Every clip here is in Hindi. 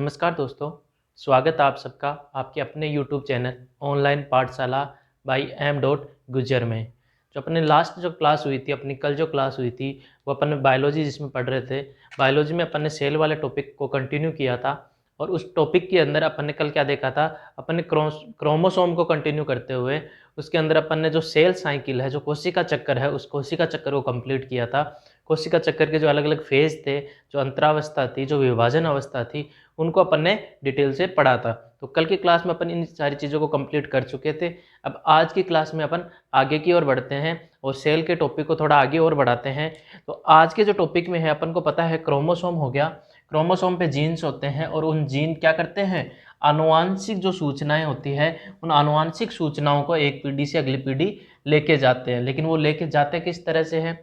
नमस्कार दोस्तों, स्वागत है आप सबका आपके अपने YouTube चैनल ऑनलाइन पाठशाला बाई m.गुज्जर में। जो अपने लास्ट जो क्लास हुई थी, अपनी कल जो क्लास हुई थी, वो अपन ने बायोलॉजी जिसमें पढ़ रहे थे। बायोलॉजी में अपन ने सेल वाले टॉपिक को कंटिन्यू किया था और उस टॉपिक के अंदर अपन ने कल क्या देखा था, अपन ने क्रोमोसोम को कंटिन्यू करते हुए उसके अंदर अपन ने जो सेल साइकिल है, जो कोशिका चक्कर है, उस कोशिका चक्कर को कंप्लीट किया था। कोशिका चक्कर के जो अलग अलग फेज़ थे, जो अंतरावस्था थी, जो विभाजन अवस्था थी, उनको अपन ने डिटेल से पढ़ा था। तो कल की क्लास में अपन इन सारी चीज़ों को कंप्लीट कर चुके थे। अब आज की क्लास में अपन आगे की ओर बढ़ते हैं और सेल के टॉपिक को थोड़ा आगे और बढ़ाते हैं। तो आज के जो टॉपिक में है, अपन को पता है क्रोमोसोम हो गया। क्रोमोसोम पे जीन्स होते हैं और उन जीन क्या करते हैं, आनुवांशिक जो सूचनाएं होती है, उन आनुवांशिक सूचनाओं को एक पीढ़ी से अगली पीढ़ी लेके जाते हैं। लेकिन वो लेके जाते किस तरह से हैं,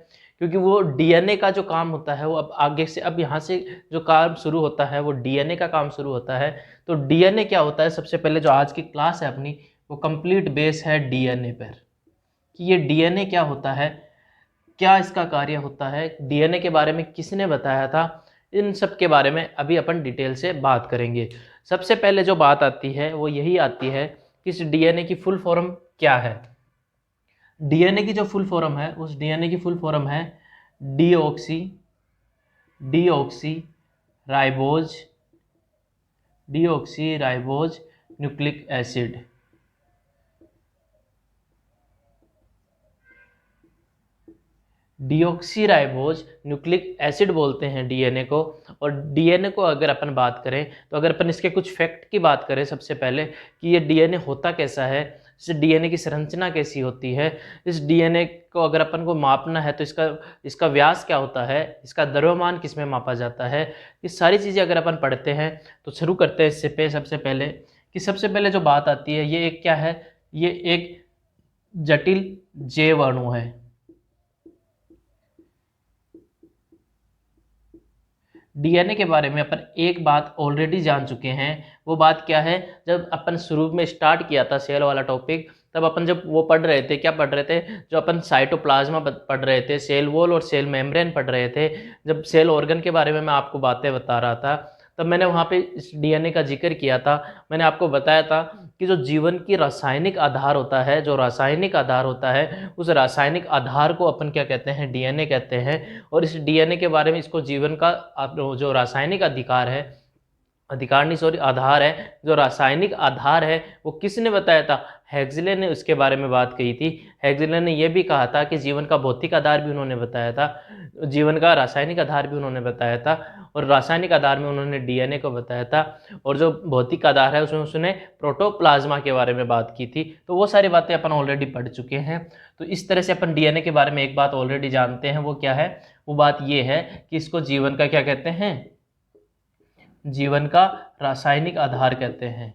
क्योंकि वो डीएनए का जो काम होता है वो अब आगे से, अब यहाँ से जो काम शुरू होता है वो डीएनए का काम शुरू होता है। तो डीएनए क्या होता है, सबसे पहले जो आज की क्लास है अपनी, वो कंप्लीट बेस है डीएनए पर, कि ये डीएनए क्या होता है, क्या इसका कार्य होता है, डीएनए के बारे में किसने बताया था, इन सब के बारे में अभी अपन डिटेल से बात करेंगे। सबसे पहले जो बात आती है वो यही आती है कि इस डीएनए की फुल फॉर्म क्या है। डीएनए की जो फुल फॉर्म है, उस डीएनए की फुल फॉर्म है deoxy ribose nucleic acid. Deoxyribose nucleic acid बोलते हैं डीएनए को। और डीएनए को अगर अपन बात करें तो अगर अपन इसके कुछ फैक्ट की बात करें, सबसे पहले कि ये डीएनए होता कैसा है, इस डीएनए की संरचना कैसी होती है, इस डीएनए को अगर अपन को मापना है तो इसका व्यास क्या होता है, इसका द्रव्यमान किस में मापा जाता है, ये सारी चीज़ें अगर अपन पढ़ते हैं तो शुरू करते हैं इससे पे। सबसे पहले कि सबसे पहले जो बात आती है, ये एक क्या है, ये एक जटिल जैव अणु है। डीएनए के बारे में अपन एक बात ऑलरेडी जान चुके हैं। वो बात क्या है, जब अपन शुरू में स्टार्ट किया था सेल वाला टॉपिक, तब अपन जब वो पढ़ रहे थे, क्या पढ़ रहे थे, जो अपन साइटोप्लाज्मा पढ़ रहे थे, सेल वॉल और सेल मेम्ब्रेन पढ़ रहे थे। जब सेल ऑर्गन के बारे में मैं आपको बातें बता रहा था, तब मैंने वहाँ पे इस डीएनए का जिक्र किया था। मैंने आपको बताया था कि जो जीवन की रासायनिक आधार होता है, जो रासायनिक आधार होता है, उस रासायनिक आधार को अपन क्या कहते हैं, डीएनए कहते हैं। और इस डीएनए के बारे में, इसको जीवन का जो रासायनिक आधार है, जो रासायनिक आधार है, वो किसने बताया था, हेक्सले ने उसके बारे में बात कही थी। हेक्सले ने यह भी कहा था कि जीवन का भौतिक आधार भी उन्होंने बताया था, जीवन का रासायनिक आधार भी उन्होंने बताया था, और रासायनिक आधार में उन्होंने डीएनए को बताया था, और जो भौतिक आधार है उसमें उसने प्रोटोप्लाज्मा के बारे में बात की थी। तो वो सारी बातें अपन ऑलरेडी पढ़ चुके हैं। तो इस तरह से अपन डीएनए के बारे में एक बात ऑलरेडी जानते हैं। वो क्या है, वो बात ये है कि इसको जीवन का क्या कहते हैं, जीवन का रासायनिक आधार कहते हैं।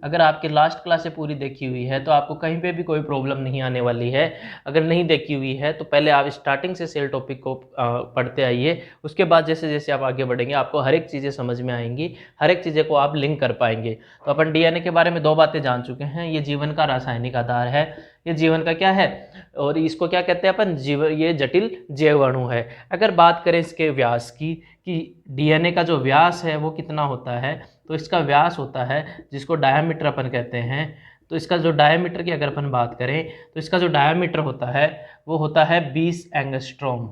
अगर आपकी लास्ट क्लास से पूरी देखी हुई है तो आपको कहीं पे भी कोई प्रॉब्लम नहीं आने वाली है। अगर नहीं देखी हुई है तो पहले आप स्टार्टिंग से सेल टॉपिक को पढ़ते आइए। उसके बाद जैसे जैसे आप आगे बढ़ेंगे आपको हर एक चीज़ें समझ में आएंगी, हर एक चीज़ें को आप लिंक कर पाएंगे। तो अपन डीएनए के बारे में दो बातें जान चुके हैं। ये जीवन का रासायनिक आधार है, ये जीवन का क्या है, और इसको क्या कहते हैं अपन, जीवन, ये जटिल जैव अणु है। अगर बात करें इसके व्यास की, कि डीएनए का जो व्यास है वो कितना होता है, तो इसका व्यास होता है, जिसको डायामीटर अपन कहते हैं। तो इसका जो डायामीटर की अगर अपन बात करें तो इसका जो डायामीटर होता है वो होता है 20 एंगस्ट्रॉम।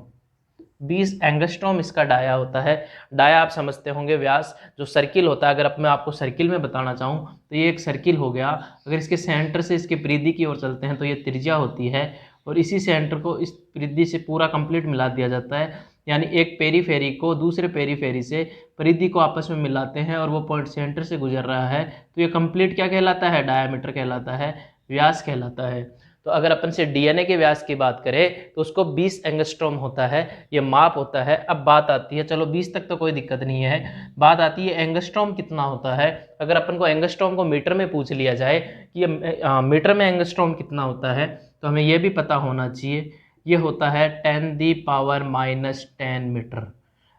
20 एंगस्ट्रॉम इसका डाया होता है। डाया आप समझते होंगे, व्यास जो सर्किल होता है। अगर अब मैं आपको सर्किल में बताना चाहूँ तो ये एक सर्किल हो गया। अगर इसके सेंटर से इसके परिधि की ओर चलते हैं तो ये त्रिज्या होती है, और इसी सेंटर को इस परिधि से पूरा कंप्लीट मिला दिया जाता है। यानी एक पेरीफेरी को दूसरे पेरीफेरी से परिधि को आपस में मिलाते हैं और वो पॉइंट सेंटर से गुजर रहा है, तो ये कंप्लीट क्या कहलाता है, डायामीटर कहलाता है, व्यास कहलाता है। तो अगर अपन से डीएनए के व्यास की बात करें तो उसको 20 एंगस्ट्रॉम होता है, ये माप होता है। अब बात आती है, चलो 20 तक तो कोई दिक्कत नहीं है, बात आती है एंगस्ट्रॉम कितना होता है। अगर अपन को एंगस्ट्रॉम को मीटर में पूछ लिया जाए कि ये मीटर में एंगस्ट्रॉम कितना होता है, तो हमें ये भी पता होना चाहिए, ये होता है 10⁻⁻10 मीटर।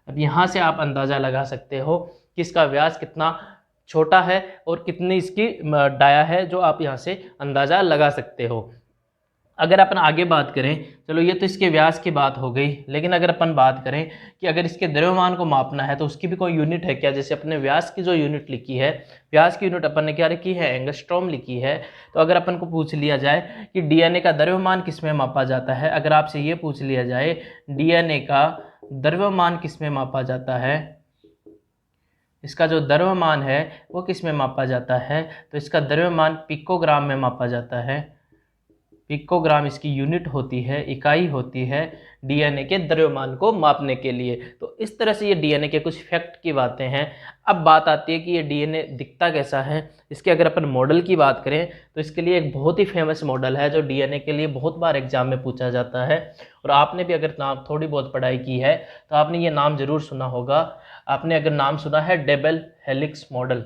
अब यहाँ से आप अंदाज़ा लगा सकते हो कि इसका व्यास कितना छोटा है और कितनी इसकी डाया है, जो आप यहाँ से अंदाज़ा लगा सकते हो। अगर अपन आगे बात करें, चलो ये तो इसके व्यास की बात हो गई, लेकिन अगर अपन बात करें कि अगर इसके द्रव्यमान को मापना है तो उसकी भी कोई यूनिट है क्या? जैसे अपने व्यास की जो यूनिट लिखी है, व्यास की यूनिट अपन ने क्या रखी है? एंगस्ट्रॉम लिखी है। तो अगर अपन को पूछ लिया जाए कि डीएनए का द्रव्यमान किस में मापा जाता है, अगर आपसे ये पूछ लिया जाए डीएनए का द्रव्यमान किस में मापा जाता है, इसका जो द्रव्यमान है वो किस में मापा जाता है, तो इसका द्रव्यमान पिकोग्राम में मापा जाता है। पिकोग्राम इसकी यूनिट होती है, इकाई होती है डीएनए के द्रव्यमान को मापने के लिए। तो इस तरह से ये डीएनए के कुछ फैक्ट की बातें हैं। अब बात आती है कि ये डीएनए दिखता कैसा है। इसके अगर अपन मॉडल की बात करें तो इसके लिए एक बहुत ही फेमस मॉडल है जो डीएनए के लिए बहुत बार एग्जाम में पूछा जाता है, और आपने भी अगर नाम थोड़ी बहुत पढ़ाई की है तो आपने ये नाम जरूर सुना होगा। आपने अगर नाम सुना है डबल हेलिक्स मॉडल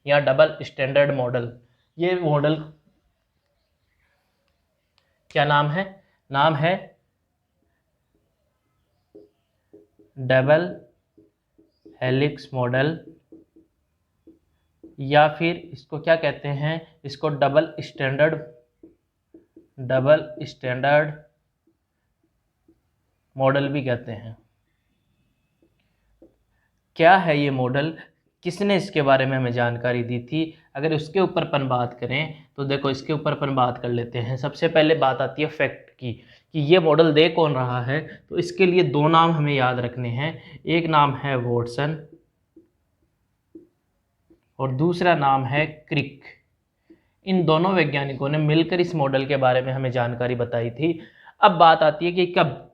या डबल स्टैंडर्ड मॉडल, ये मॉडल क्या नाम है? नाम है डबल हेलिक्स मॉडल, या फिर इसको क्या कहते हैं? इसको डबल स्टैंडर्ड मॉडल भी कहते हैं। क्या है ये मॉडल? किसने इसके बारे में हमें जानकारी दी थी? अगर उसके ऊपर अपन बात करें तो देखो, इसके ऊपर अपन बात कर लेते हैं। सबसे पहले बात आती है फैक्ट की कि ये मॉडल दे कौन रहा है। तो इसके लिए दो नाम हमें याद रखने हैं, एक नाम है वॉटसन और दूसरा नाम है क्रिक। इन दोनों वैज्ञानिकों ने मिलकर इस मॉडल के बारे में हमें जानकारी बताई थी। अब बात आती है कि कब?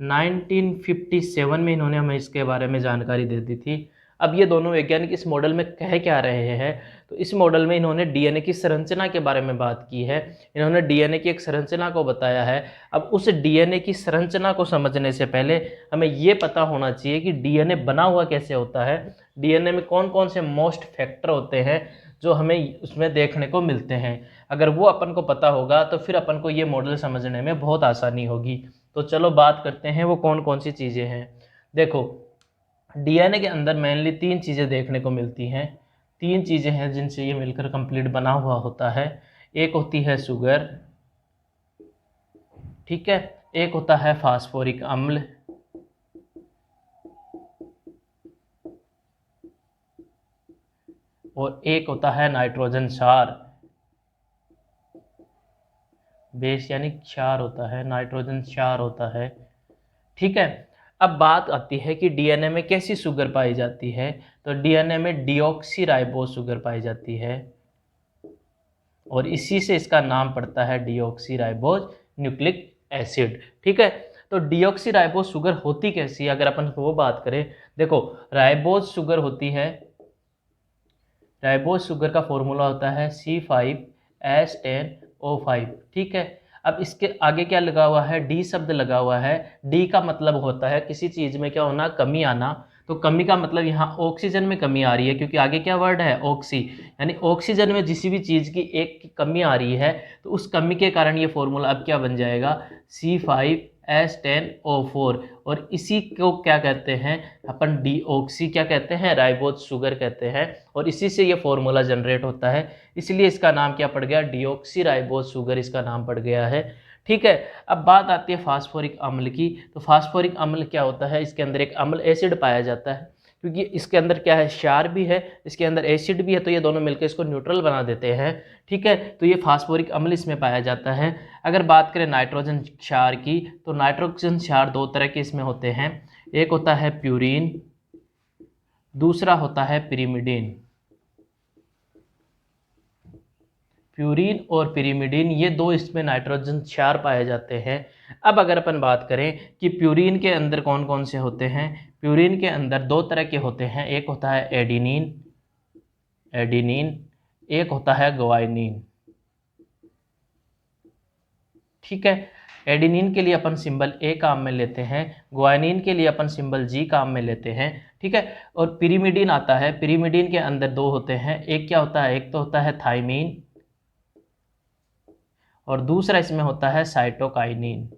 1957 में इन्होंने हमें इसके बारे में जानकारी दे दी थी। अब ये दोनों वैज्ञानिक इस मॉडल में कह क्या रहे हैं? तो इस मॉडल में इन्होंने डीएनए की संरचना के बारे में बात की है। इन्होंने डीएनए की एक संरचना को बताया है। अब उस डीएनए की संरचना को समझने से पहले हमें ये पता होना चाहिए कि डीएनए बना हुआ कैसे होता है, डीएनए में कौन कौन से मोस्ट फैक्टर होते हैं जो हमें उसमें देखने को मिलते हैं। अगर वो अपन को पता होगा तो फिर अपन को ये मॉडल समझने में बहुत आसानी होगी। तो चलो बात करते हैं वो कौन कौन सी चीज़ें हैं। देखो, डीएनए के अंदर मेनली तीन चीज़ें देखने को मिलती हैं। तीन चीज़ें हैं जिनसे ये मिलकर कंप्लीट बना हुआ होता है। एक होती है शुगर, ठीक है, एक होता है फास्फोरिक अम्ल, और एक होता है नाइट्रोजन क्षार। बेस यानी क्षार होता है, नाइट्रोजन क्षार होता है, ठीक है। अब बात आती है कि डीएनए में कैसी शुगर पाई जाती है। तो डीएनए में डीऑक्सीराइबोस शुगर पाई जाती है और इसी से इसका नाम पड़ता है डीऑक्सीराइबोस न्यूक्लिक एसिड, ठीक है। तो डीऑक्सीराइबोस शुगर होती कैसी है, अगर अपन वो बात करें, देखो राइबोस शुगर होती है, राइबोस शुगर का फॉर्मूला होता है C5H10O5, ठीक है। अब इसके आगे क्या लगा हुआ है? डी शब्द लगा हुआ है। डी का मतलब होता है किसी चीज़ में क्या होना? कमी आना। तो कमी का मतलब यहाँ ऑक्सीजन में कमी आ रही है, क्योंकि आगे क्या वर्ड है? ऑक्सी, यानी ऑक्सीजन में जिस भी चीज़ की एक की कमी आ रही है तो उस कमी के कारण ये फॉर्मूला अब क्या बन जाएगा? C5H10O4, और इसी को क्या कहते हैं अपन? डीऑक्सी क्या कहते हैं? राइबोस शुगर कहते हैं, और इसी से ये फॉर्मूला जनरेट होता है, इसलिए इसका नाम क्या पड़ गया? डीऑक्सीराइबोस शुगर इसका नाम पड़ गया है, ठीक है। अब बात आती है फास्फोरिक अम्ल की। तो फास्फोरिक अम्ल क्या होता है? इसके अंदर एक अम्ल एसिड पाया जाता है, क्योंकि इसके अंदर क्या है? क्षार भी है, इसके अंदर एसिड भी है, तो ये दोनों मिलकर इसको न्यूट्रल बना देते हैं, ठीक है। तो ये फास्फोरिक अम्ल इसमें पाया जाता है। अगर बात करें नाइट्रोजन क्षार की, तो नाइट्रोजन क्षार दो तरह के इसमें होते हैं, एक होता है प्यूरिन, दूसरा होता है पिरिमिडीन। प्यूरिन और पिरिमिडीन ये दो इसमें नाइट्रोजन क्षार पाए जाते हैं। अब अगर अपन बात करें कि प्यूरिन के अंदर कौन कौन से होते हैं, प्यूरिन के अंदर दो तरह के होते हैं, एक होता है एडिनिन, एक होता है ग्वानिन, ठीक है। एडिनिन के लिए अपन सिंबल ए काम में लेते हैं, ग्वानिन के लिए अपन सिंबल जी काम में लेते हैं, ठीक है। और पिरिमिडीन आता है, पिरिमिडीन के अंदर दो होते हैं, एक क्या होता है? एक तो होता है थाइमीन और दूसरा इसमें होता है साइटोकाइनिन,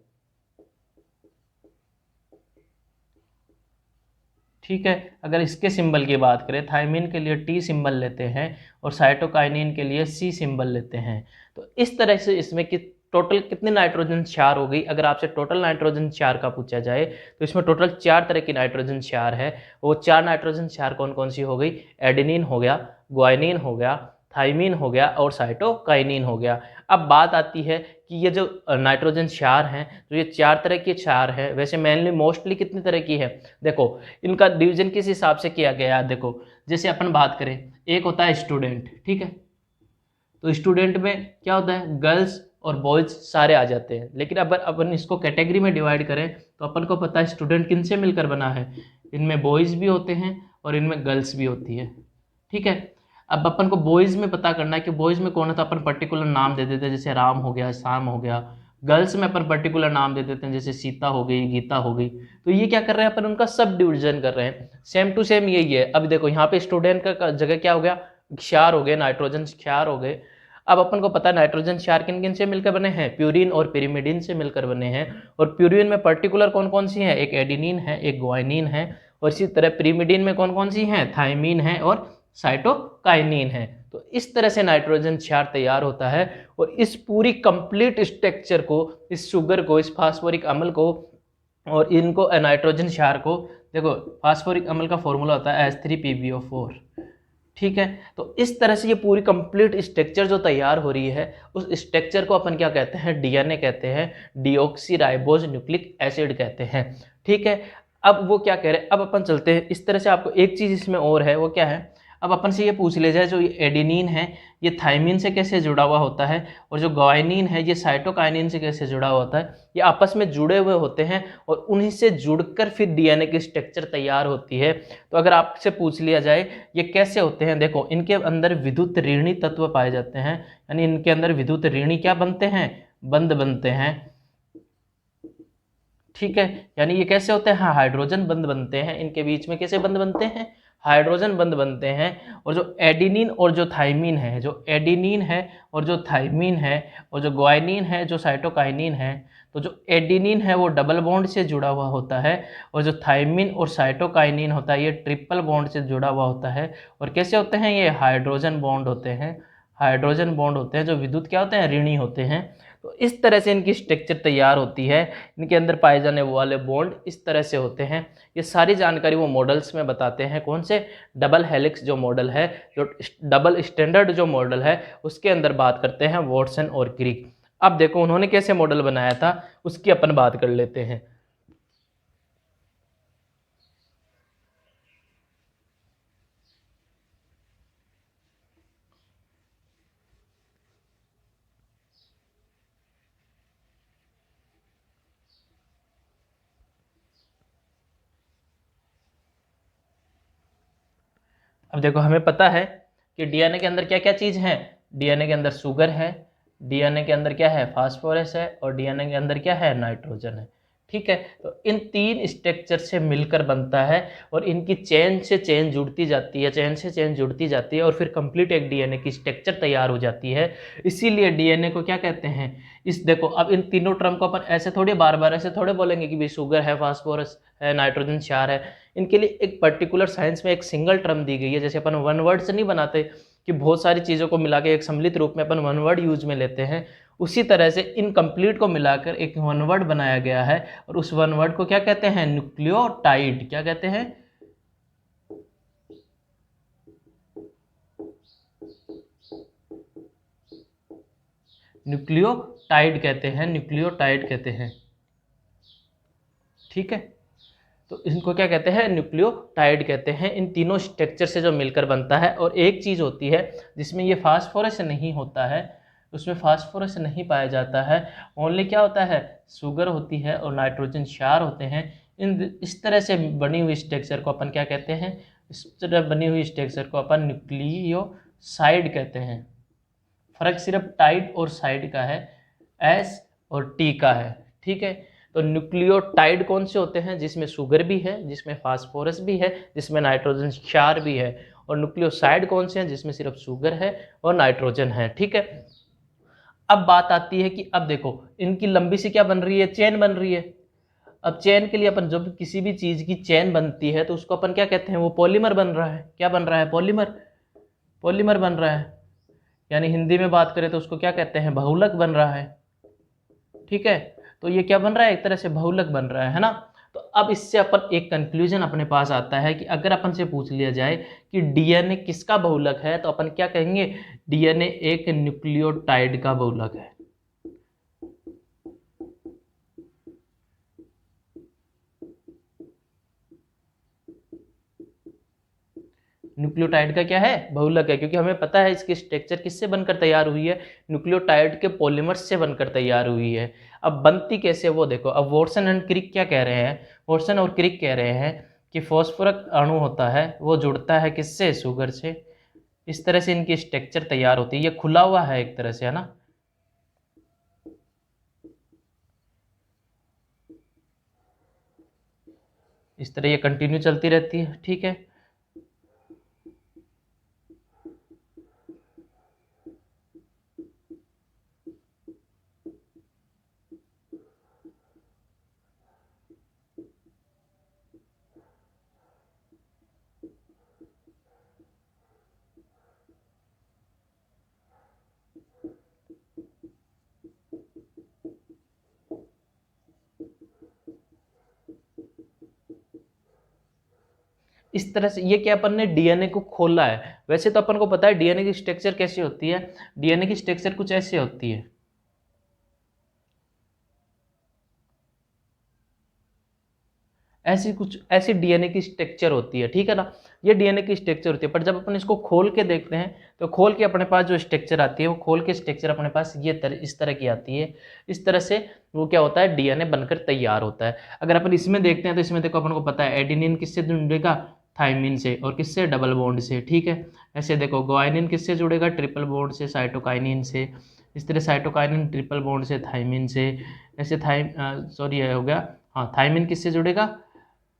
ठीक है। अगर इसके सिंबल की बात करें, थाइमीन के लिए टी सिंबल लेते हैं और साइटोकाइनिन के लिए सी सिंबल लेते हैं। तो इस तरह से इसमें कि टोटल कितनी नाइट्रोजन क्षार हो गई। अगर आपसे टोटल नाइट्रोजन क्षार का पूछा जाए तो इसमें टोटल 4 तरह की नाइट्रोजन क्षार है। वो 4 नाइट्रोजन क्षार कौन कौन सी हो गई? एडेनिन हो गया, ग्वानिन हो गया, थाइमिन हो गया और साइटोकाइनिन हो गया। अब बात आती है कि ये जो नाइट्रोजन क्षार हैं, जो ये 4 तरह के क्षार हैं, वैसे मेनली मोस्टली कितनी तरह की है? देखो इनका डिवीजन किस हिसाब से किया गया है। देखो जैसे अपन बात करें, एक होता है स्टूडेंट, ठीक है, तो स्टूडेंट में क्या होता है? गर्ल्स और बॉयज सारे आ जाते हैं। लेकिन अब अपन इसको कैटेगरी में डिवाइड करें तो अपन को पता है स्टूडेंट किन से मिलकर बना है, इनमें बॉयज़ भी होते हैं और इनमें गर्ल्स भी होती है, ठीक है। अब अपन को बॉयज़ में पता करना है कि बॉयज़ में कौन है, तो अपन पर्टिकुलर नाम दे देते हैं, जैसे राम हो गया, श्याम हो गया। गर्ल्स में अपन पर्टिकुलर नाम दे देते हैं, जैसे सीता हो गई, गीता हो गई। तो ये क्या कर रहे हैं, अपन उनका सब डिवीजन कर रहे हैं। सेम टू सेम यही है। अब देखो यहाँ पे स्टूडेंट का जगह क्या हो गया? क्षार हो गए, नाइट्रोजन क्षार हो गए। अब अपन को पता है नाइट्रोजन क्षार किन किन से मिलकर बने हैं? प्यूरिन और पिरिमिडिन से मिलकर बने हैं। और प्यूरिन में पर्टिकुलर कौन कौन सी है? एक एडिनिन है, एक ग्वानिन है, और इसी तरह पिरिमिडिन में कौन कौन सी हैं? थाइमिन है और साइटोकाइनिन है। तो इस तरह से नाइट्रोजन क्षार तैयार होता है। और इस पूरी कंप्लीट स्ट्रक्चर को, इस शुगर को, इस फास्फोरिक अम्ल को और इनको नाइट्रोजन क्षार को, देखो फास्फोरिक अम्ल का फॉर्मूला होता है H3PbO4, ठीक है। तो इस तरह से ये पूरी कंप्लीट स्ट्रक्चर जो तैयार हो रही है, उस स्ट्रक्चर को अपन क्या कहते हैं? डीएनए कहते हैं, डीऑक्सी राइबोज न्यूक्लिक एसिड कहते हैं, ठीक है। अब वो क्या कह रहे हैं, अब अपन चलते हैं इस तरह से। आपको एक चीज़ इसमें और है, वो क्या है? अब अपन से ये पूछ ले जाए, जो ये एडेनिन है ये थाइमिन से कैसे जुड़ा हुआ होता है, और जो ग्वानिन है ये साइटोकाइनिन से कैसे जुड़ा हुआ होता है? ये आपस में जुड़े हुए होते हैं और उन्हीं से जुड़कर फिर डीएनए की स्ट्रक्चर तैयार होती है। तो अगर आपसे पूछ लिया जाए ये कैसे होते हैं, देखो इनके अंदर विद्युत ऋणी तत्व पाए जाते हैं, यानी इनके अंदर विद्युत ऋणी क्या बनते हैं? बंध बनते हैं, ठीक है। यानी ये कैसे होते हैं? हाँ, हाइड्रोजन बंध बनते हैं। इनके बीच में कैसे बंध बनते हैं? हाइड्रोजन बंध बनते हैं। और जो एडिनिन और जो थाइमिन है, जो एडिनिन है और जो थाइमिन है और जो ग्वानिन है, जो साइटोकाइनिन है, तो जो एडिनिन है वो डबल बॉन्ड से जुड़ा हुआ होता है और जो थाइमिन और साइटोकाइनिन होता है ये ट्रिपल बॉन्ड से जुड़ा हुआ होता है। और कैसे होते हैं? ये हाइड्रोजन बॉन्ड होते हैं, हाइड्रोजन बॉन्ड होते हैं, जो विद्युत क्या होते हैं? ऋणी होते हैं। तो इस तरह से इनकी स्ट्रक्चर तैयार होती है। इनके अंदर पाए जाने वाले बॉन्ड इस तरह से होते हैं। ये सारी जानकारी वो मॉडल्स में बताते हैं। कौन से? डबल हेलिक्स जो मॉडल है, जो डबल स्टैंडर्ड जो मॉडल है, उसके अंदर बात करते हैं वॉटसन और क्रिक। अब देखो उन्होंने कैसे मॉडल बनाया था, उसकी अपन बात कर लेते हैं। अब देखो हमें पता है कि डीएनए के अंदर क्या क्या चीज़ है। डीएनए के अंदर शुगर है, डीएनए के अंदर क्या है? फास्फोरस है, और डीएनए के अंदर क्या है? नाइट्रोजन है, ठीक है। तो इन 3 स्ट्रक्चर से मिलकर बनता है और इनकी चेन से चेन जुड़ती जाती है, चेन से चेन जुड़ती जाती है और फिर कंप्लीट एक डीएनए की स्ट्रक्चर तैयार हो जाती है। इसीलिए डीएनए को क्या कहते हैं? इस देखो अब इन तीनों टर्म को अपन ऐसे थोड़ी बार बार ऐसे थोड़े बोलेंगे कि भाई शुगर है, फास्फोरस है, नाइट्रोजन क्षार है। इनके लिए एक पर्टिकुलर साइंस में एक सिंगल टर्म दी गई है। जैसे अपन वन वर्ड से नहीं बनाते कि बहुत सारी चीज़ों को मिला के एक सम्मिलित रूप में अपन वन वर्ड यूज में लेते हैं, उसी तरह से इनकम्प्लीट को मिलाकर एक वन वर्ड बनाया गया है। और उस वन वर्ड को क्या कहते हैं? न्यूक्लियोटाइड। क्या कहते हैं? न्यूक्लियोटाइड कहते हैं, न्यूक्लियोटाइड कहते हैं, ठीक है। तो इनको क्या कहते हैं? न्यूक्लियोटाइड कहते हैं। इन तीनों स्ट्रक्चर से जो मिलकर बनता है। और एक चीज़ होती है जिसमें ये फास्फोरस नहीं होता है, उसमें फास्फोरस नहीं पाया जाता है। ओनली क्या होता है? शुगर होती है और नाइट्रोजन क्षार होते हैं। इस तरह से बनी हुई स्ट्रक्चर को अपन क्या कहते हैं? इस तरह बनी हुई स्ट्रक्चर को अपन न्यूक्लियोसाइड कहते हैं। फर्क सिर्फ टाइड और साइड का है, एस और टी का है, ठीक है। तो न्यूक्लियोटाइड कौन से होते हैं? जिसमें शुगर भी है, जिसमें फास्फोरस भी है, जिसमें नाइट्रोजन क्षार भी है। और न्यूक्लियोसाइड कौन से हैं? जिसमें सिर्फ शुगर है और नाइट्रोजन है, ठीक है। अब बात आती है कि अब देखो इनकी लंबी सी क्या बन रही है? चेन बन रही है। अब चेन के लिए अपन जब किसी भी चीज़ की चेन बनती है तो उसको अपन क्या कहते हैं? वो पॉलीमर बन रहा है। क्या बन रहा है? पॉलीमर, पॉलीमर बन रहा है। यानी हिंदी में बात करें तो उसको क्या कहते हैं? बहुलक बन रहा है, ठीक है। तो ये क्या बन रहा है, एक तरह से बहुलक बन रहा है ना। तो अब इससे अपन एक कंक्लूजन अपने पास आता है कि अगर अपन से पूछ लिया जाए कि डीएनए किसका बहुलक है, तो अपन क्या कहेंगे, डीएनए एक न्यूक्लियोटाइड का बहुलक है। न्यूक्लियोटाइड का क्या है, बहुलक है, क्योंकि हमें पता है इसकी स्ट्रक्चर किससे बनकर तैयार हुई है, न्यूक्लियोटाइड के पॉलीमर्स से बनकर तैयार हुई है। अब बनती कैसे वो देखो। अब वॉटसन एंड क्रिक क्या कह रहे हैं, वॉटसन और क्रिक कह रहे हैं कि फॉस्फोरस अणु होता है वो जुड़ता है किससे, शुगर से। इस तरह से इनकी स्ट्रक्चर तैयार होती है, ये खुला हुआ है एक तरह से, है ना। इस तरह ये कंटिन्यू चलती रहती है, ठीक है। इस तरह से ये क्या, अपन ने डीएनए को खोला है। वैसे तो अपन को पता है डीएनए की स्ट्रक्चर कैसी होती है, डीएनए की स्ट्रक्चर कुछ ऐसी होती है। ऐसी कुछ ऐसी डीएनए की स्ट्रक्चर होती है, ठीक है ना। ये डीएनए की स्ट्रक्चर होती है, पर जब अपन इसको खोल के देखते हैं तो खोल के अपने पास जो स्ट्रक्चर आती है, वो खोल के स्ट्रक्चर अपने पास इस तरह की आती है। इस तरह से वो क्या होता है, डीएनए बनकर तैयार होता है। अगर अपन इसमें देखते हैं तो इसमें देखो अपन को पता है एडिनिन किससे जुड़ेगा, थाइमिन से, और किससे, डबल बॉन्ड से, ठीक है। ऐसे देखो ग्वानिन किससे जुड़ेगा, ट्रिपल बॉन्ड से, साइटोकाइनिन से। इस तरह साइटोकाइनिन ट्रिपल बॉन्ड से थाइमिन से। ऐसे सॉरी ये हो गया, हाँ थाइमिन किससे जुड़ेगा,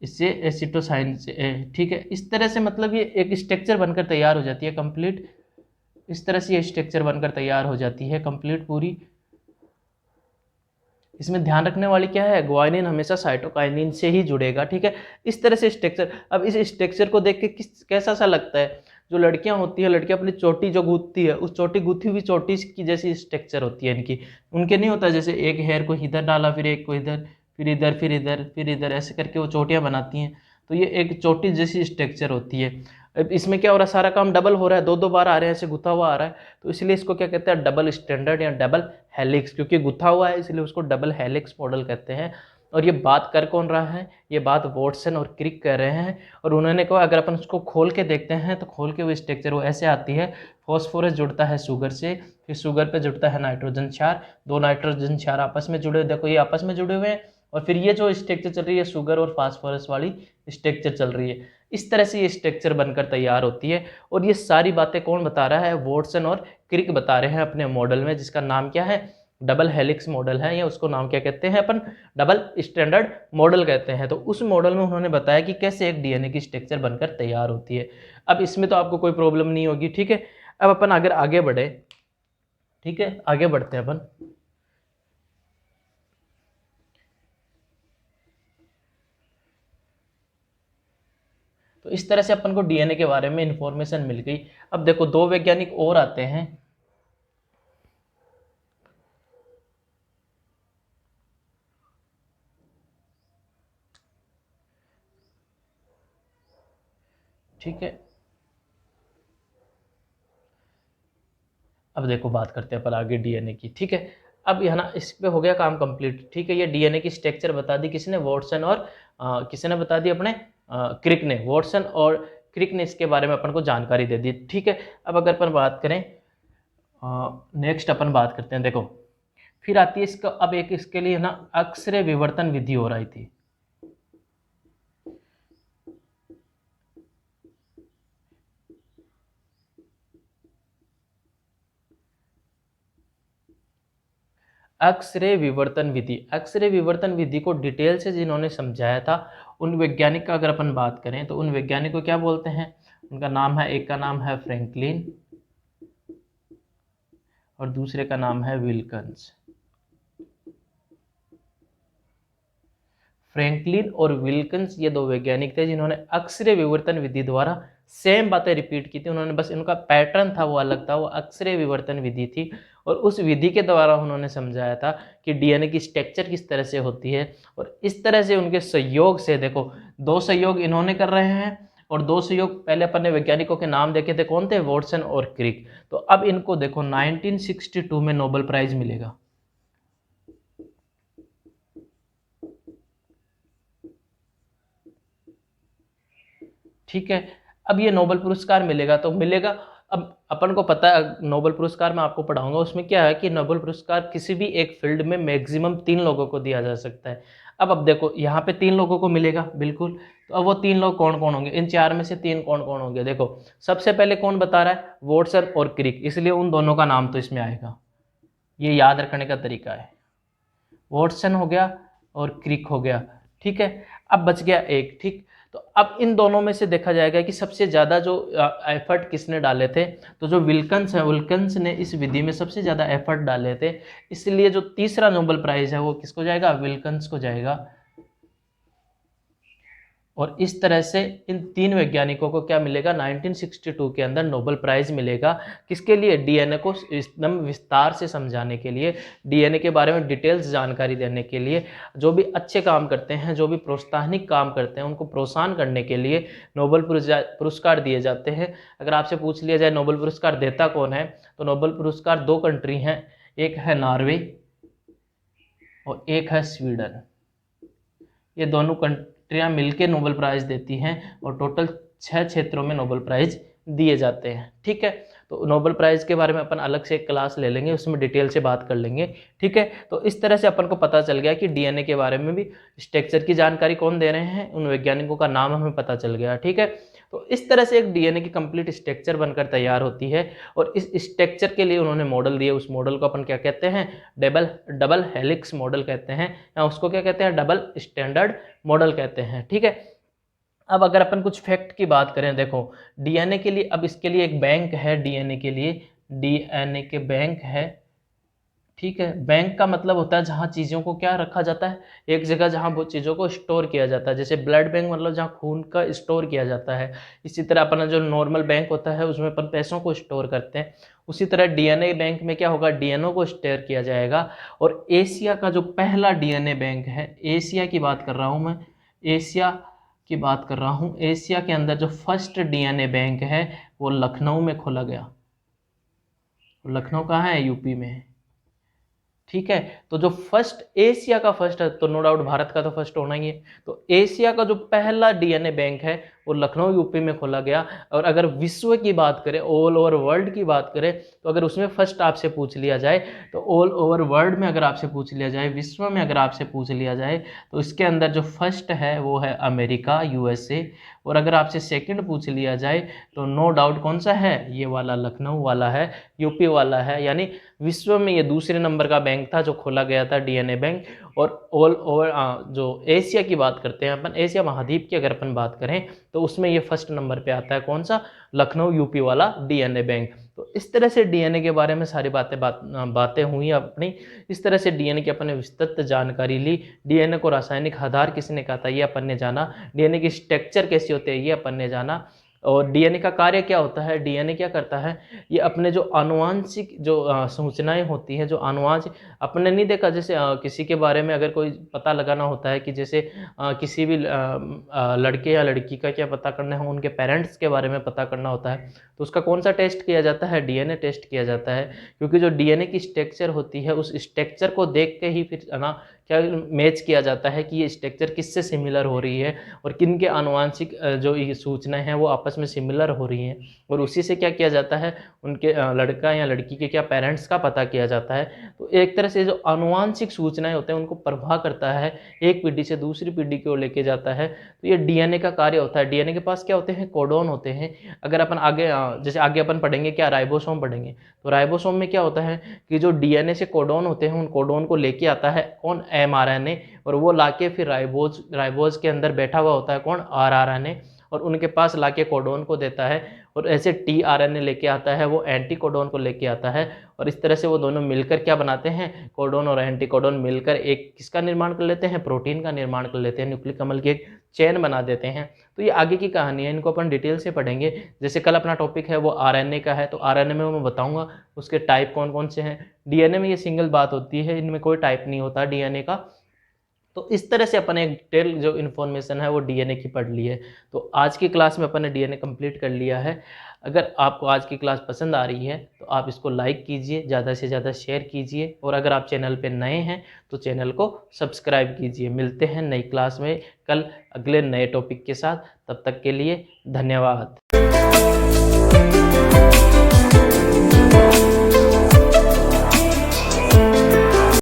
इससे एसिटोसाइन से, ठीक है। इस तरह से मतलब ये एक स्ट्रक्चर बनकर तैयार हो जाती है कंप्लीट। इस तरह से ये स्ट्रक्चर बनकर तैयार हो जाती है कंप्लीट पूरी। इसमें ध्यान रखने वाली क्या है, ग्वानिन हमेशा साइटोकाइनिन से ही जुड़ेगा, ठीक है। इस तरह से स्ट्रक्चर, अब इस स्ट्रक्चर को देख के कैसा सा लगता है, जो लड़कियां होती है, लड़कियां अपनी चोटी जो गूंथती है, उस चोटी गूंथी हुई चोटी की जैसी स्ट्रक्चर होती है इनकी। उनके नहीं होता जैसे एक हेयर को इधर डाला, फिर एक को इधर, फिर इधर, फिर इधर, फिर इधर, ऐसे करके वो चोटियां बनाती हैं। तो ये एक चोटी जैसी स्ट्रक्चर होती है। अब इसमें क्या हो रहा है, सारा काम डबल हो रहा है, दो दो बार आ रहे हैं, ऐसे गुथा हुआ आ रहा है। तो इसलिए इसको क्या कहते हैं, डबल स्टैंडर्ड या डबल हेलिक्स, क्योंकि गुथा हुआ है इसलिए उसको डबल हेलिक्स मॉडल कहते हैं। और ये बात कर कौन रहा है, ये बात वॉटसन और क्रिक कर रहे हैं। और उन्होंने कहा अगर अपन उसको खोल के देखते हैं तो खोल के वो स्ट्रक्चर वो ऐसे आती है, फॉस्फोरस जुड़ता है शुगर से, फिर शुगर पे जुड़ता है नाइट्रोजन क्षार, दो नाइट्रोजन क्षार आपस में जुड़े, देखो ये आपस में जुड़े हुए हैं। और फिर ये जो स्ट्रक्चर चल रही है शुगर और फास्फोरस वाली स्ट्रक्चर चल रही है। इस तरह से ये स्ट्रक्चर बनकर तैयार होती है। और ये सारी बातें कौन बता रहा है, वॉटसन और क्रिक बता रहे हैं अपने मॉडल में, जिसका नाम क्या है, डबल हेलिक्स मॉडल है, या उसको नाम क्या कहते हैं अपन, डबल स्टैंडर्ड मॉडल कहते हैं। तो उस मॉडल में उन्होंने बताया कि कैसे एक डीएनए की स्ट्रक्चर बनकर तैयार होती है। अब इसमें तो आपको कोई प्रॉब्लम नहीं होगी, ठीक है। अब अपन अगर आगे बढ़े, ठीक है, आगे बढ़ते हैं अपन। तो इस तरह से अपन को डीएनए के बारे में इंफॉर्मेशन मिल गई। अब देखो दो वैज्ञानिक और आते हैं, ठीक है। अब देखो बात करते हैं पर आगे डीएनए की, ठीक है। अब है ना, इस पे हो गया काम कंप्लीट, ठीक है। ये डीएनए की स्ट्रक्चर बता दी किसने, वॉटसन और किसने बता दी, अपने क्रिक ने, वॉटसन और क्रिक ने इसके बारे में अपन को जानकारी दे दी, ठीक है। अब अगर अपन बात करें, नेक्स्ट अपन बात करते हैं, देखो फिर आती है इसका, अब एक इसके लिए ना अक्सरे विवर्तन विधि हो रही थी। एक्सरे विवर्तन विधि, एक्सरे विवर्तन विधि को डिटेल से जिन्होंने समझाया था, उन वैज्ञानिक का अगर अपन बात करें तो उन वैज्ञानिक को क्या बोलते हैं, उनका नाम है, एक का नाम है फ्रैंकलिन और दूसरे का नाम है विल्कन्स। फ्रैंकलिन और विल्कन्स ये दो वैज्ञानिक थे जिन्होंने एक्सरे विवर्तन विधि द्वारा सेम बातें रिपीट की थी उन्होंने, बस इनका पैटर्न था वो अलग था, वो अक्सरे विवर्तन विधि थी। और उस विधि के द्वारा उन्होंने समझाया था कि डीएनए की स्ट्रक्चर किस तरह से होती है। और इस तरह से उनके सहयोग से, देखो 2 सहयोग इन्होंने कर रहे हैं और 2 सहयोग पहले अपन ने वैज्ञानिकों के नाम देखे थे, कौन थे? वॉटसन और क्रिक। तो अब इनको देखो 1962 में नोबेल प्राइज मिलेगा। ठीक है, अब ये नोबेल पुरस्कार मिलेगा तो मिलेगा। अब अपन को पता है नोबेल पुरस्कार मैं आपको पढ़ाऊंगा, उसमें क्या है कि नोबेल पुरस्कार किसी भी एक फील्ड में मैक्सिमम 3 लोगों को दिया जा सकता है। अब देखो यहाँ पे 3 लोगों को मिलेगा बिल्कुल। तो अब वो 3 लोग कौन कौन होंगे? इन 4 में से 3 कौन कौन होंगे? देखो सबसे पहले कौन बता रहा है? वॉटसन और क्रिक, इसलिए उन दोनों का नाम तो इसमें आएगा। ये याद रखने का तरीका है। वॉटसन हो गया और क्रिक हो गया। ठीक है, अब बच गया एक। ठीक, तो अब इन दोनों में से देखा जाएगा कि सबसे ज़्यादा जो एफर्ट किसने डाले थे, तो जो विल्कन्स है, विल्कन्स ने इस विधि में सबसे ज़्यादा एफर्ट डाले थे। इसलिए जो तीसरा नोबेल प्राइज़ है वो किसको जाएगा? विल्कन्स को जाएगा। और इस तरह से इन 3 वैज्ञानिकों को क्या मिलेगा? 1962 के अंदर नोबेल प्राइज मिलेगा। किसके लिए? डीएनए को एकदम विस्तार से समझाने के लिए, डीएनए के बारे में डिटेल्स जानकारी देने के लिए। जो भी अच्छे काम करते हैं, जो भी प्रोत्साहनिक काम करते हैं, उनको प्रोत्साहन करने के लिए नोबेल पुरस्कार दिए जाते हैं। अगर आपसे पूछ लिया जाए नोबेल पुरस्कार देता कौन है, तो नोबेल पुरस्कार 2 कंट्री हैं, एक है नॉर्वे और एक है स्वीडन। ये दोनों कंट्रियां मिलकर नोबेल प्राइज़ देती हैं और टोटल 6 क्षेत्रों में नोबेल प्राइज़ दिए जाते हैं। ठीक है, तो नोबेल प्राइज़ के बारे में अपन अलग से एक क्लास ले लेंगे, उसमें डिटेल से बात कर लेंगे। ठीक है, तो इस तरह से अपन को पता चल गया कि डीएनए के बारे में भी स्ट्रक्चर की जानकारी कौन दे रहे हैं, उन वैज्ञानिकों का नाम हमें पता चल गया। ठीक है, तो इस तरह से एक डीएनए की कंप्लीट स्ट्रक्चर बनकर तैयार होती है। और इस स्ट्रक्चर के लिए उन्होंने मॉडल दिए, उस मॉडल को अपन क्या कहते हैं? डबल हेलिक्स मॉडल कहते हैं, या उसको क्या कहते हैं? डबल स्टैंडर्ड मॉडल कहते हैं। ठीक है, अब अगर अपन कुछ फैक्ट की बात करें, देखो डीएनए के लिए, अब इसके लिए एक बैंक है, डीएनए के लिए डीएनए के बैंक है। ठीक है, बैंक का मतलब होता है जहाँ चीज़ों को क्या रखा जाता है? एक जगह जहाँ वो चीज़ों को स्टोर किया जाता है। जैसे ब्लड बैंक मतलब जहाँ खून का स्टोर किया जाता है। इसी तरह अपना जो नॉर्मल बैंक होता है उसमें अपन पैसों को स्टोर करते हैं। उसी तरह डीएनए बैंक में क्या होगा? डीएनए को स्टोर किया जाएगा। और एशिया का जो पहला डीएनए बैंक है, एशिया की बात कर रहा हूँ मैं, एशिया की बात कर रहा हूँ, एशिया के अंदर जो फर्स्ट डीएनए बैंक है वो लखनऊ में खोला गया। लखनऊ कहाँ है? यूपी में है। ठीक है, तो जो फर्स्ट एशिया का फर्स्ट है, तो नो डाउट भारत का तो फर्स्ट होना ही है। तो एशिया का जो पहला डीएनए बैंक है वो लखनऊ यूपी में खोला गया। और अगर विश्व की बात करें, ऑल ओवर वर्ल्ड की बात करें, तो अगर उसमें फर्स्ट आपसे पूछ लिया जाए, तो ऑल ओवर वर्ल्ड में अगर आपसे पूछ लिया जाए, विश्व में अगर आपसे पूछ लिया जाए, तो इसके अंदर जो फर्स्ट है वो है अमेरिका, यूएसए। और अगर आपसे सेकंड पूछ लिया जाए तो नो डाउट कौन सा है? ये वाला लखनऊ वाला है, यूपी वाला है। यानी विश्व में ये दूसरे नंबर का बैंक था जो खोला गया था, डीएनए बैंक। और ऑल ओवर जो एशिया की बात करते हैं अपन, एशिया महाद्वीप की अगर अपन बात करें, तो उसमें ये फर्स्ट नंबर पे आता है। कौन सा? लखनऊ यूपी वाला डीएनए बैंक। तो इस तरह से डीएनए के बारे में सारी बातें हुई अपनी। इस तरह से डीएनए की अपन ने विस्तृत जानकारी ली। डीएनए को रासायनिक आधार किसने कहा था, ये अपन ने जाना। डीएनए की स्ट्रक्चर कैसी होती है, ये अपन ने जाना। और डीएनए का कार्य क्या होता है? डीएनए क्या करता है? ये अपने जो आनुवांशिक जो सूचनाएं होती हैं, जो आनुवांशिक, अपने नहीं देखा जैसे किसी के बारे में अगर कोई पता लगाना होता है कि जैसे किसी भी लड़के या लड़की का क्या पता करना है, उनके पेरेंट्स के बारे में पता करना होता है, तो उसका कौन सा टेस्ट किया जाता है? डीएनए टेस्ट किया जाता है। क्योंकि जो डीएनए की स्ट्रक्चर होती है, उस स्ट्रक्चर को देख के ही फिर ना क्या मैच किया जाता है कि ये स्ट्रक्चर किससे सिमिलर हो रही है और किन के आनुवांशिक जो ये सूचनाएं हैं वो आपस में सिमिलर हो रही हैं। और उसी से क्या किया जाता है? उनके लड़का या लड़की के क्या पेरेंट्स का पता किया जाता है। तो एक तरह से जो आनुवांशिक सूचनाएं होते हैं उनको प्रवाह करता है, एक पीढ़ी से दूसरी पीढ़ी को लेके जाता है। तो ये डीएनए का कार्य होता है। डीएनए के पास क्या होते हैं? कोडोन होते हैं। अगर अपन आगे जैसे आगे अपन पढ़ेंगे क्या, राइबोसोम पढ़ेंगे, तो राइबोसोम में क्या होता है कि जो डीएनए से कोडोन होते हैं, उन कोडोन को लेके आता है कौन? एमआरएनए। और वो लाके फिर राइबोज के अंदर बैठा हुआ होता है कौन? आरआरएनए। और उनके पास लाके कोडोन को देता है और ऐसे tRNA लेके आता है वो एंटीकोडोन को लेके आता है, और इस तरह से वो दोनों मिलकर क्या बनाते हैं, कोडोन और एंटीकोडोन मिलकर एक किसका निर्माण कर लेते हैं, प्रोटीन का निर्माण कर लेते हैं, न्यूक्लिक अम्ल की एक चेन बना देते हैं। तो ये आगे की कहानी है, इनको अपन डिटेल से पढ़ेंगे। जैसे कल अपना टॉपिक है वो आरएनए का है, तो आरएनए में मैं बताऊंगा उसके टाइप कौन कौन से हैं। डीएनए में ये सिंगल बात होती है, इनमें कोई टाइप नहीं होता डीएनए का। तो इस तरह से अपन एक डिटेल जो इन्फॉर्मेशन है वो डीएनए की पढ़ ली है। तो आज की क्लास में अपन ने डीएनए कंप्लीट कर लिया है। अगर आपको आज की क्लास पसंद आ रही है तो आप इसको लाइक कीजिए, ज़्यादा से ज़्यादा शेयर कीजिए, और अगर आप चैनल पे नए हैं तो चैनल को सब्सक्राइब कीजिए। मिलते हैं नई क्लास में कल अगले नए टॉपिक के साथ, तब तक के लिए धन्यवाद।